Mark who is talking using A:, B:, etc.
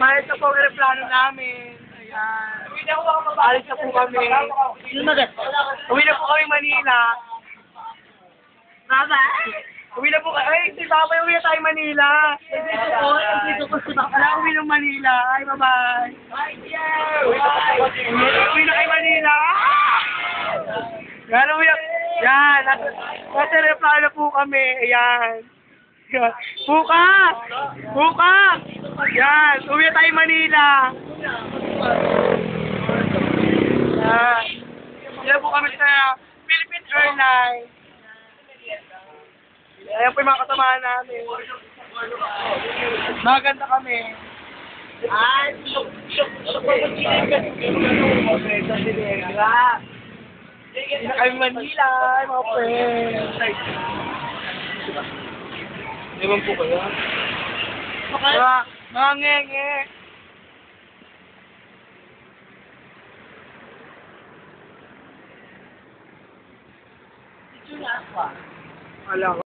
A: Kahit na po ang aeroplano namin. Ayan. Alis na po kami. Uwi na po kami Manila. Bye-bye. Uwi na po kami. Ay, si Papa, uwi na tayo Manila. Dito po si Papa. Wala, uwi ng Manila. Ay, bye-bye. Uwi na kayo Manila. Yan, uwi na. Yan. Nasa aeroplano po kami. Ayan. Bukas! Bukas! Yan, uwi na tayo Manila. Yan. Yan po kami sa Philippine Airlines. Ayan po yung mga kasamahan namin. Maganda kami. Ay, hindi na kami Manila, mga friends. Ewan po kaya. Mga ngenge. Ito na ako. Alam ko.